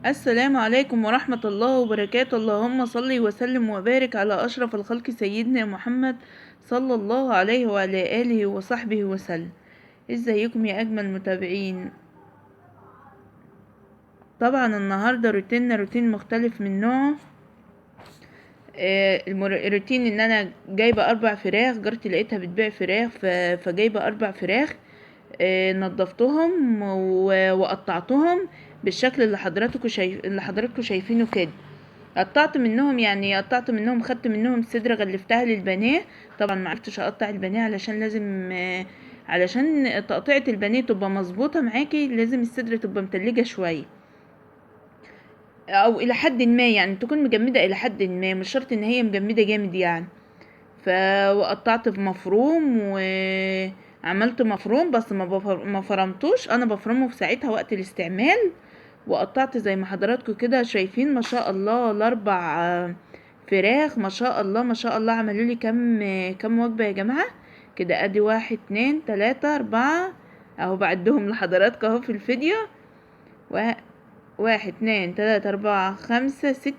السلام عليكم ورحمة الله وبركاته. اللهم صل وسلم وبارك على أشرف الخلق سيدنا محمد صلى الله عليه وعلى آله وصحبه وسلم. ازيكم يا أجمل متابعين؟ طبعا النهاردة روتين مختلف من نوعه. الروتين ان انا جايبة 4 فراخ، جارتي لقيتها بتبيع فراخ فجايبة 4 فراخ. نضفتهم وقطعتهم بالشكل اللي حضراتكم شايفينه كده. قطعت منهم خدت منهم الصدر، غلفتها للبانيه. طبعا ما عرفتش اقطع البانيه علشان لازم علشان تقطيعة البانيه تبقى مظبوطه معاكي لازم الصدر تبقى متلجه شويه، او الى حد ما يعني تكون مجمده الى حد ما، مش شرط ان هي مجمده جامد يعني. وقطعت في مفروم وعملت مفروم، بس ما فرمتوش، انا بفرمه في ساعتها وقت الاستعمال. وقطعت زي ما حضراتكم كده شايفين، ما شاء الله الاربع فراخ ما شاء الله ما شاء الله عملوا لي كم وجبة يا جماعة كده. ادي 1 2 3 4 اهو بعدهم لحضراتكم اهو في الفيديو. 1 2 3 4 5 6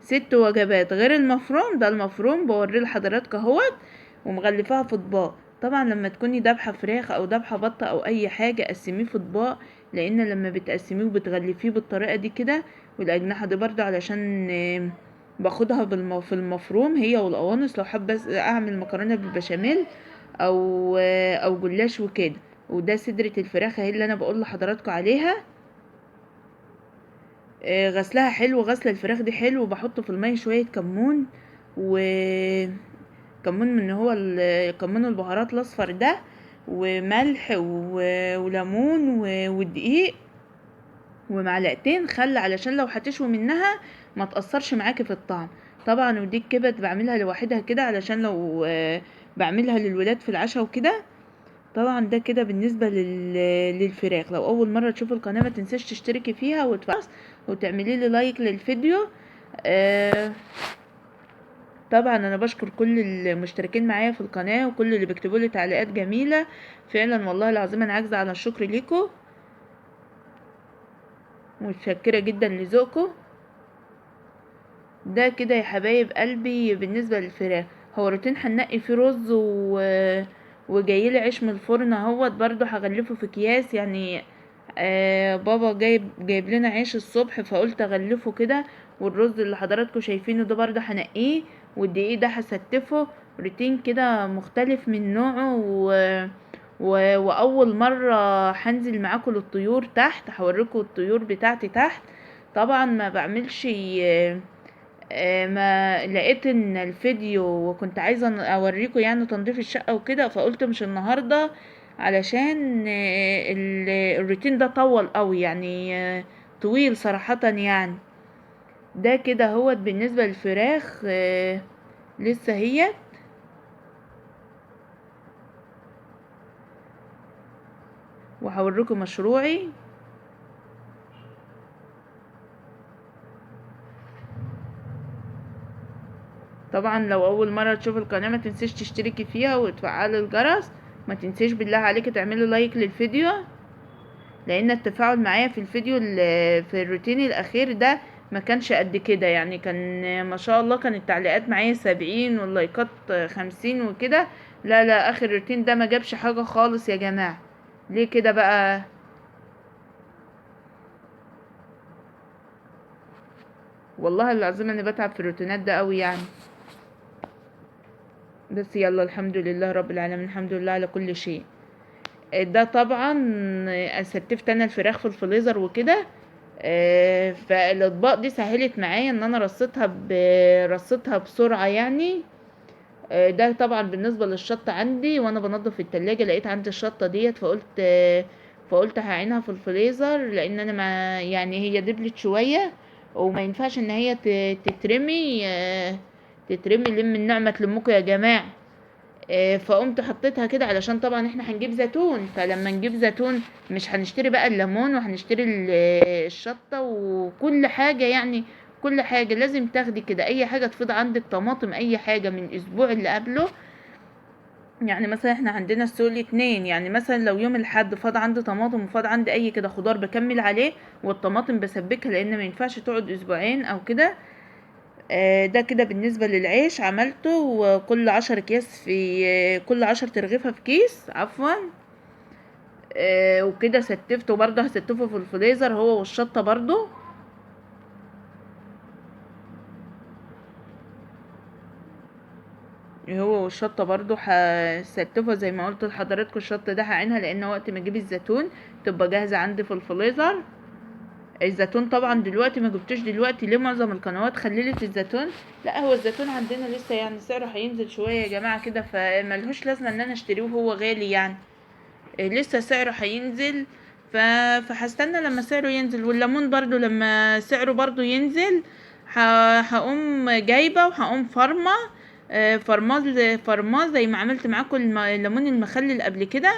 6 وجبات غير المفروم ده. المفروم بوريه لحضراتكم اهوت، ومغلفاها في اطباق. طبعا لما تكوني دابحه فراخ او دابحه بطه او اي حاجه قسميه في اطباق، لان لما بتقسميه وبتغلفيه بالطريقه دي كده. والاجنحه دي برضه علشان باخدها في المفروم هي والقوانص لو حابه اعمل مكرونه بالبشاميل او جلاش وكده. وده صدرة الفراخ اهي اللي انا بقول لحضراتكم عليها. غسلها حلو، غسل الفراخ دي حلو، وبحط في المية شوية كمون كمون من هو كمون البهارات الاصفر ده، وملح وليمون ودقيق ومعلقتين خل علشان لو هتشوي منها ما تأثرش معاكي في الطعم. طبعا ودي الكبد بعملها لوحدها كده علشان لو بعملها للولاد في العشاء وكده. طبعا ده كده بالنسبة للفراخ. لو اول مرة تشوف القناة ما تنساش تشتركي فيها وتعملي لي لايك للفيديو. طبعا انا بشكر كل المشتركين معايا في القناة وكل اللي بيكتبوا لي تعليقات جميلة. فعلا والله العظيم انا عاجزة على الشكر ليكم، متشكرة جدا لذوقكم. ده كده يا حبايب قلبي بالنسبة للفراخ. هو روتين هنقي فيه رز وجايلي عيش من الفرن اهوت برضو هغلفه في اكياس يعني. بابا جايب لنا عيش الصبح فقلت اغلفه كده. والرز اللي حضراتكم شايفينه ده برضو هنقيه، والدقيق ده هستفه. روتين كده مختلف من نوعه واول مره هنزل معاكم للطيور تحت، هوريكم الطيور بتاعتي تحت. طبعا ما بعملش ما لقيت ان الفيديو وكنت عايزة اوريكم يعني تنظيف الشقة وكده، فقلت مش النهاردة علشان الروتين ده طول قوي يعني، طويل صراحة يعني. ده كده هو بالنسبة للفراخ. لسه هي وهوريكم مشروعي. طبعا لو اول مرة تشوف القناة ما تنسيش تشتركي فيها وتفعلي الجرس. ما تنسيش بالله عليك تعملي لايك للفيديو، لان التفاعل معايا في الفيديو في الروتين الاخير ده ما كانش قد كده يعني. كان ما شاء الله كان التعليقات معايا 70 واللايكات 50 وكده. لا لا، اخر روتين ده ما جابش حاجة خالص يا جماعة. ليه كده بقى؟ والله العظيم انا بتعب في الروتينات ده قوي يعني. بس يلا الحمد لله رب العالمين، الحمد لله على كل شيء. ده طبعا ستفت انا الفراخ في الفريزر وكده. فالاطباق دي سهلت معايا ان انا رصيتها بسرعة يعني. ده طبعا بالنسبة للشطة عندي، وانا بنضف التلاجة لقيت عندي الشطة ديت فقلت هعينها في الفريزر، لان انا ما يعني هي دبلت شوية وما ينفعش ان هي تترمي. تترمي لم النعمة تلمكم يا جماعة. فقمت حطيتها كده علشان طبعا احنا هنجيب زيتون، فلما نجيب زيتون مش هنشتري بقى الليمون وهنشتري الشطة وكل حاجة يعني. كل حاجة لازم تاخدي كده، اي حاجة تفيض عندك، طماطم اي حاجة من الاسبوع اللي قبله يعني مثلا احنا عندنا السوق الاتنين، يعني مثلا لو يوم الحد فاض عندي طماطم وفاض عندي اي كده خضار بكمل عليه، والطماطم بسبكها لان ما ينفعش تقعد اسبوعين او كده. ده كده بالنسبة للعيش عملته، وكل 10 اكياس في كل 10 ترغيفة في كيس عفوا. وكده ستفته برضه، هستفه في الفريزر هو والشطة برضه. هو والشطة برضو هستفه زي ما قلت لحضراتكم. الشطة ده هعينها لان وقت ما اجيب الزيتون تبقى جاهزة عندي في الفريزر. الزيتون طبعا دلوقتي ما جبتوش دلوقتي، ليه معظم القنوات خللت الزيتون. لا هو الزيتون عندنا لسه يعني سعره هينزل شوية يا جماعة كده، فملهوش لازمة ان انا اشتريه وهو غالي يعني. لسه سعره هينزل. ف... فهستنى لما سعره ينزل. والليمون برضو لما سعره برضو ينزل هقوم جايبة وهقوم فرمة. فرماه زي ما عملت معاكم الليمون المخلل قبل كده.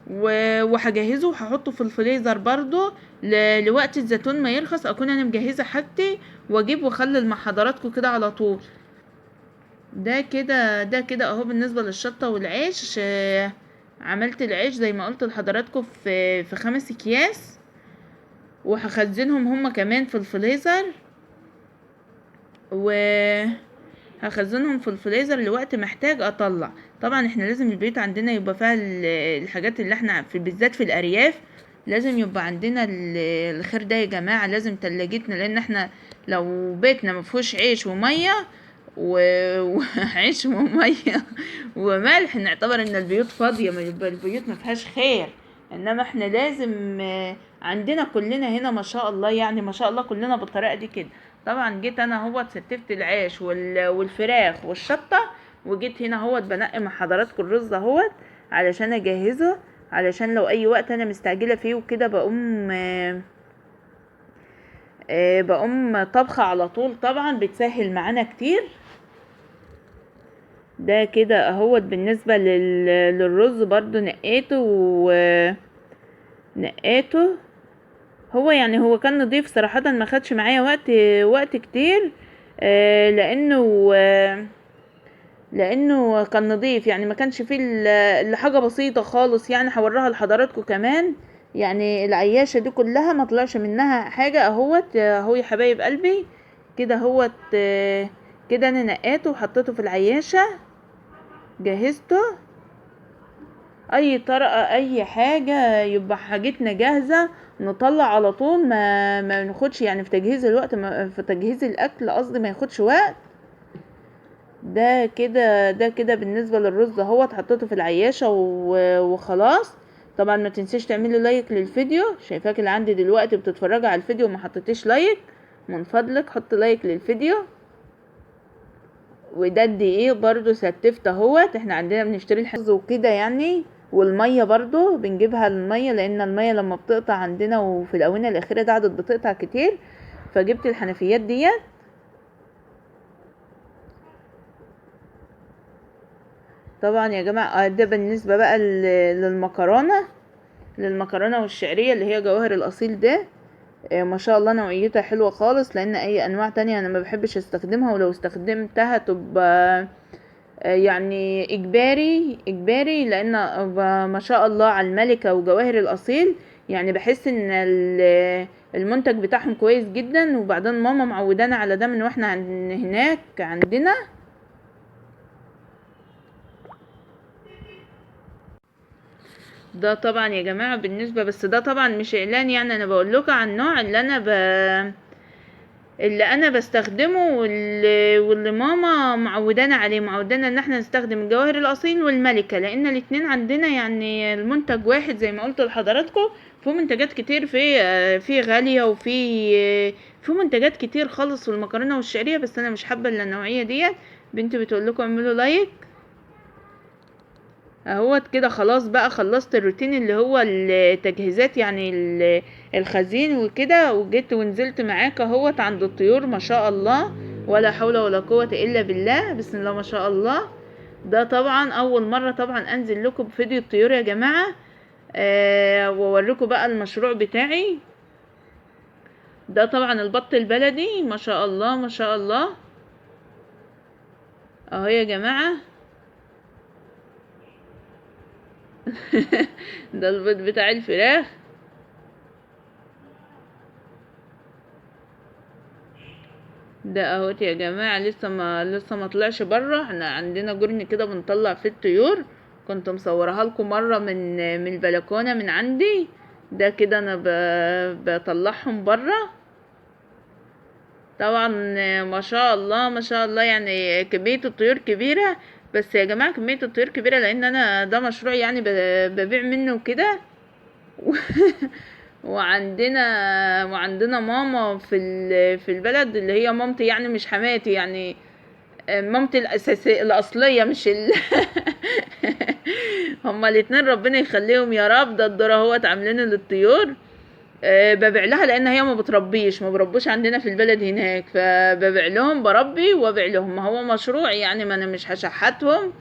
وهجهزه وهحطه في الفريزر برضو لوقت الزيتون ما يرخص، اكون انا مجهزة حاجتي واجيب واخلل مع حضراتكم كده على طول. ده كده اهو بالنسبة للشطة والعيش. عملت العيش زي ما قلت لحضراتكم في 5 اكياس، وهخزنهم هما كمان في الفريزر. وهخزنهم في الفريزر لوقت محتاج اطلع. طبعا احنا لازم البيت عندنا يبقى فيها الحاجات اللي احنا بالذات في الارياف لازم يبقى عندنا الخير ده يا جماعة. لازم تلاجتنا، لان احنا لو بيتنا مفهوش عيش ومية وعيش ومية وملح نعتبر ان البيوت فاضية، ما يبقى البيوت ما فيهاش خير. انما احنا لازم عندنا كلنا هنا ما شاء الله، يعني ما شاء الله كلنا بالطريقة دي كده. طبعا جيت انا هو ستفت العيش والفراخ والشطة، وجيت هنا هو بنقي مع حضراتكم الرز اهوت علشان اجهزه، علشان لو اي وقت انا مستعجلة فيه وكده بقوم طبخة على طول. طبعا بتسهل معانا كتير. ده كده اهوت بالنسبة للرز برضو نقيته. هو يعني هو كان نضيف صراحة، ما خدش معايا وقت كتير. لانه كان نضيف، يعني ما كانش فيه الا حاجة بسيطة خالص. يعني هوريها لحضراتكم كمان. يعني العياشة دي كلها ما طلعش منها حاجة اهوت اهو يا حبايب قلبي. كده اهوت كده انا نقيته وحطيته في العياشة، جهزته. اي طرقة اي حاجة يبقى حاجتنا جاهزة نطلع على طول، ما ناخدش يعني في تجهيز الوقت، في تجهيز الاكل قصدي ما ياخدش وقت. ده كده بالنسبة للرز اهوت حطيته في العياشة وخلاص. طبعا ما تنسيش تعملي لايك للفيديو. شايفاك اللي عندي دلوقتي بتتفرجي على الفيديو وما حطيتيش لايك، من فضلك حط لايك للفيديو. وده الدقيق برضو ستفت اهوت. احنا عندنا بنشتري الحز وكده يعني. والمية برضو بنجيبها المية، لان المية لما بتقطع عندنا وفي الاونة الاخيرة ده عدد بتقطع كتير، فجبت الحنفيات ديت. طبعا يا جماعة ده بالنسبة بقى للمكرونة والشعرية اللي هي جواهر الاصيل ده. ما شاء الله نوعيتها حلوة خالص، لان اي انواع تانية انا ما بحبش استخدمها، ولو استخدمتها تبقى يعني اجباري لان ما شاء الله على الملكة وجواهر الاصيل. يعني بحس ان المنتج بتاعهم كويس جدا. وبعدين ماما معودانا على ده من واحنا هناك عندنا. ده طبعا يا جماعة بالنسبة، بس ده طبعا مش اعلان، يعني انا بقول لكم عن النوع اللي انا بستخدمه واللي ماما معودانا عليه. معودانا ان احنا نستخدم الجواهر الاصيل والملكة، لان الاتنين عندنا يعني المنتج واحد زي ما قلت لحضراتكم. في منتجات كتير في غالية، في منتجات كتير خالص في المكرونة والشعرية، بس انا مش حابة الا النوعية ديت. بنتي بتقول لكم اعملوا لايك اهوت. كده خلاص بقى خلصت الروتين اللي هو التجهيزات يعني الخزين وكده. وجيت ونزلت معاك اهوت عند الطيور ما شاء الله، ولا حول ولا قوة الا بالله، بسم الله ما شاء الله. ده طبعا اول مرة طبعا انزل لكم بفيديو الطيور يا جماعة. واوريكم بقى المشروع بتاعي. ده طبعا البط البلدي ما شاء الله ما شاء الله اهو يا جماعة. ده البيض بتاع الفراخ. ده اهوت يا جماعة لسه ما طلعش بره. احنا عندنا جرن كده بنطلع فيه الطيور، كنت مصورها لكم مرة من البلكونة من عندي. ده كده انا بطلعهم بره. طبعا ما شاء الله ما شاء الله، يعني كمية الطيور كبيرة. بس يا جماعة كمية الطيور كبيرة لان انا ده مشروع يعني ببيع منه وكده. وعندنا ماما في البلد اللي هي مامتي، يعني مش حماتي، يعني مامتي الأساسية الأصلية مش هما الاتنين ربنا يخليهم يا رب. ده الذرة اهوت عاملينه للطيور. ببيع لها لان هي ما بربوش عندنا في البلد هناك، فببيع لهم، بربي وببيع لهم. ما هو مشروع يعني، ما انا مش هشحتهم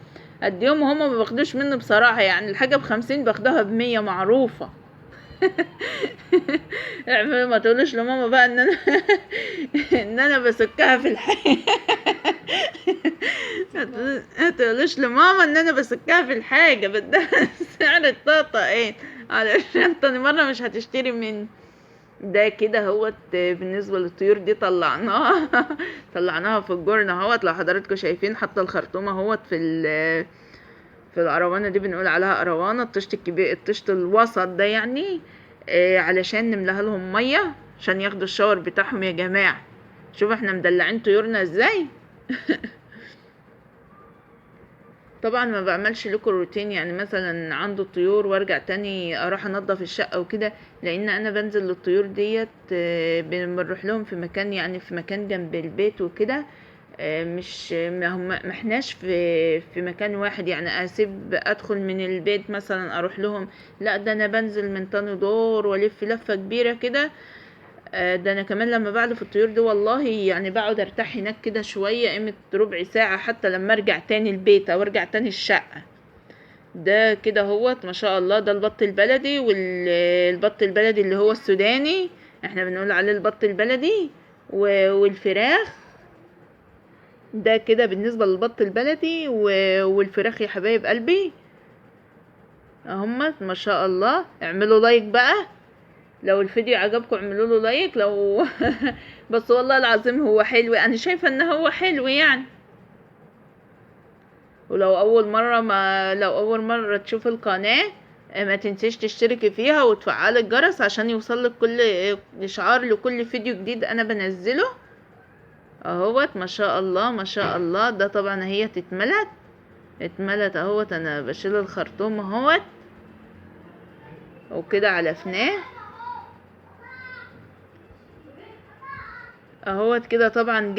اديهم وهما ما باخدوش منه بصراحة. يعني الحاجة ب50 باخدها ب100 معروفة. اعملوا ما تقولوش لماما بقى ان انا ان انا بسكها في الحي. ما تقولوش لماما ان انا بسكها في الحاجة بدها سعر الطاقة ايه، علشان تاني مرة مش هتشتري مني. ده كده هوت بالنسبة للطيور دي طلعناها. طلعناها في الجرن اهوت. لو حضراتكم شايفين حتى الخرطومة اهوت في القروانة دي بنقول عليها قروانة. الطشت الكبير، الطشت الوسط ده يعني علشان نملاها لهم مية عشان ياخدوا الشاور بتاعهم يا جماعة. شوف احنا مدلعين طيورنا ازاي. طبعا ما بعملش لكم روتين، يعني مثلا عنده الطيور وارجع تاني اروح انضف الشقة وكده، لان انا بنزل للطيور ديت بنروح لهم في مكان، يعني في مكان جنب البيت وكده. مش ما احناش في مكان واحد، يعني ادخل من البيت مثلا اروح لهم. لا ده انا بنزل من تاني دور والف لفة كبيرة كده. ده انا كمان لما بعلف الطيور دي والله يعني بقعد ارتاح هناك كده شوية، قيمة ربع ساعة حتى لما ارجع تاني البيت او ارجع تاني الشقة. ده كده هوت ما شاء الله. ده البط البلدي، والبط البلدي اللي هو السوداني احنا بنقول عليه البط البلدي. والفراخ. ده كده بالنسبة للبط البلدي والفراخ يا حبايب قلبي. اهم ما شاء الله. اعملوا لايك بقى لو الفيديو عجبكم، اعملوا له لايك لو بس والله العظيم هو حلو، انا شايفه ان هو حلو يعني. لو اول مره تشوف القناه ما تنسيش تشتركي فيها وتفعلي الجرس عشان يوصلك كل اشعار لكل فيديو جديد انا بنزله. اهوت ما شاء الله ما شاء الله. ده طبعا هي اتملت اهوت. انا بشيل الخرطوم اهوت وكده علفناه اهوت كده. طبعا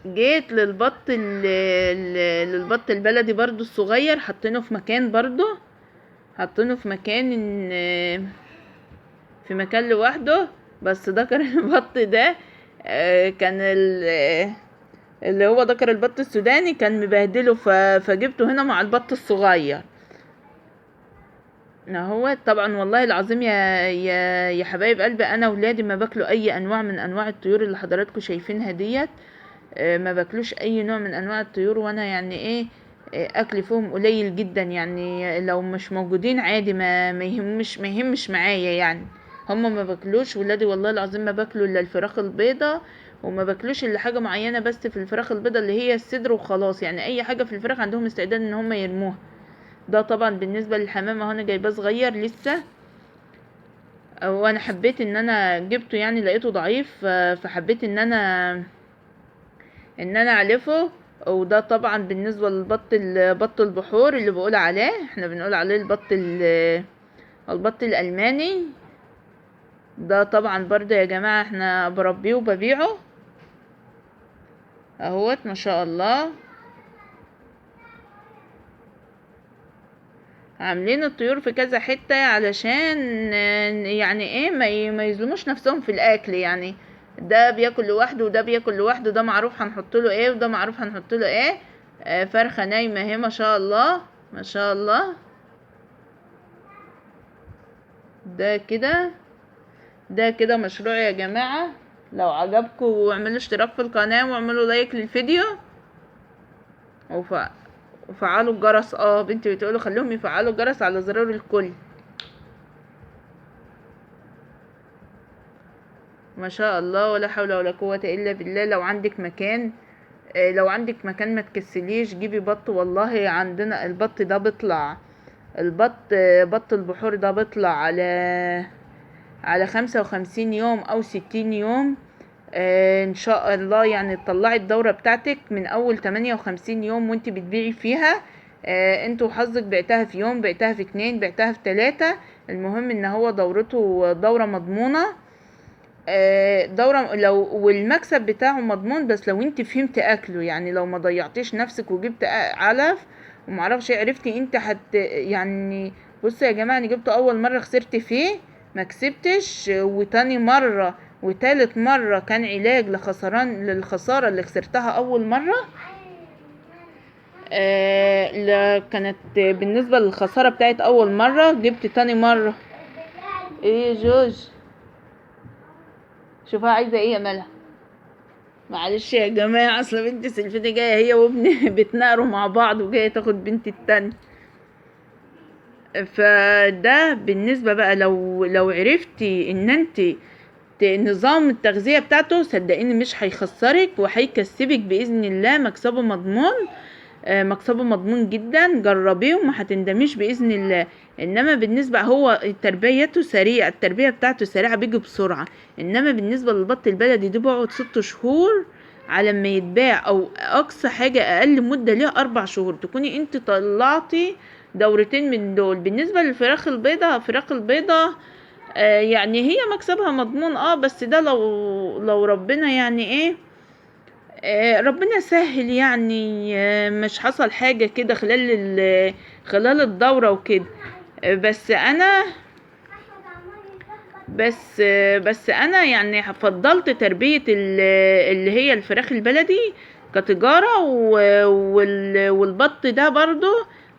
جيت للبط البلدي برضو الصغير، حطينه في مكان برضو، حطينه في مكان في مكان لوحده. بس ذكر البط ده كان اللي هو ذكر البط السوداني كان مبهدله، فجبته هنا مع البط الصغير هو. طبعا والله العظيم يا حبايب قلبي، انا ولادي ما باكلوا اي انواع من انواع الطيور اللي حضراتكم شايفينها ديت. ما باكلوش اي نوع من انواع الطيور، وانا يعني ايه اكل فيهم قليل جدا. يعني لو مش موجودين عادي ما يهمش معايا يعني. هما ما باكلوش ولادي والله العظيم، ما باكلوا الا الفراخ البيضة، وما باكلوش الا حاجة معينة بس في الفراخ البيضة اللي هي الصدر وخلاص. يعني اي حاجة في الفراخ عندهم استعداد ان هما يرموها. ده طبعا بالنسبة للحمام اهو، انا جايباه صغير لسه. وانا حبيت ان انا جبته، يعني لقيته ضعيف فحبيت ان انا اعلفه. وده طبعا بالنسبة بط البحور اللي بقول عليه، احنا بنقول عليه البط الالماني. ده طبعا برضه يا جماعة احنا بربيه وببيعه اهوت ما شاء الله. عاملين الطيور في كذا حتة علشان يعني ايه ما يظلموش نفسهم في الاكل يعني. ده بياكل لوحده وده بياكل لوحده، ده معروف هنحط له ايه وده معروف هنحط له ايه. فرخة نايمة اهي ما شاء الله ما شاء الله. ده كده ده كده مشروع يا جماعة. لو عجبكم اعملوا اشتراك في القناة واعملوا لايك للفيديو وفعلوا الجرس. بنتي بتقولوا خليهم يفعلوا الجرس على زرار الكل. ما شاء الله، ولا حول ولا قوة الا بالله. لو عندك مكان ما تكسليش جيبي بط. والله عندنا البط ده بيطلع، بط البحور ده بيطلع على 55 يوم او 60 يوم. ان شاء الله يعني تطلعي الدورة بتاعتك من اول 58 يوم وانت بتبيعي فيها. انت وحظك، بعتها في يوم، بعتها في 2، بعتها في 3. المهم ان هو دورته دورة مضمونة. دورة والمكسب بتاعه مضمون، بس لو انت فهمت اكله، يعني لو ما ضيعتيش نفسك وجبت علف ومعرفش عرفتي انت يعني. بصوا يا جماعة، انا جبته اول مرة خسرت فيه، ما كسبتش، وتاني مرة وتالت مرة كان علاج للخسارة اللي خسرتها اول مرة. كانت بالنسبة للخسارة بتاعت اول مرة. جبت تاني مرة. ايه جوج، شوفها عايزة ايه يا مالها. معلش يا جماعة، اصل بنتي سلفتي جاية هي وابني بيتناقروا مع بعض، وجاية تاخد بنتي التانية. فده بالنسبة بقى، لو عرفتي ان انت نظام التغذية بتاعته، صدقيني مش هيخسرك وهيكسبك بإذن الله. مكسبه مضمون، مكسبه مضمون جدا. جربيه وما هتندميش بإذن الله. انما بالنسبة هو تربيته سريعة، التربية بتاعته سريعة، بيجي بسرعة. انما بالنسبة للبط البلدي ده بيقعد 6 شهور على ما يتباع، او اقصى حاجة اقل مدة ليه 4 شهور تكوني انت طلعتي دورتين من دول. بالنسبة للفراخ البيضة، يعني هي مكسبها مضمون. بس ده لو ربنا يعني ايه، ربنا سهل يعني. مش حصل حاجة كده خلال الدورة وكده. بس انا يعني فضلت تربية اللي هي الفراخ البلدي كتجارة، والبط ده برضو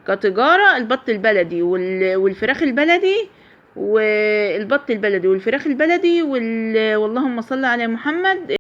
كتجارة. البط البلدي والفراخ البلدي، والبط البلدي والفراخ البلدي، واللهم صل على محمد.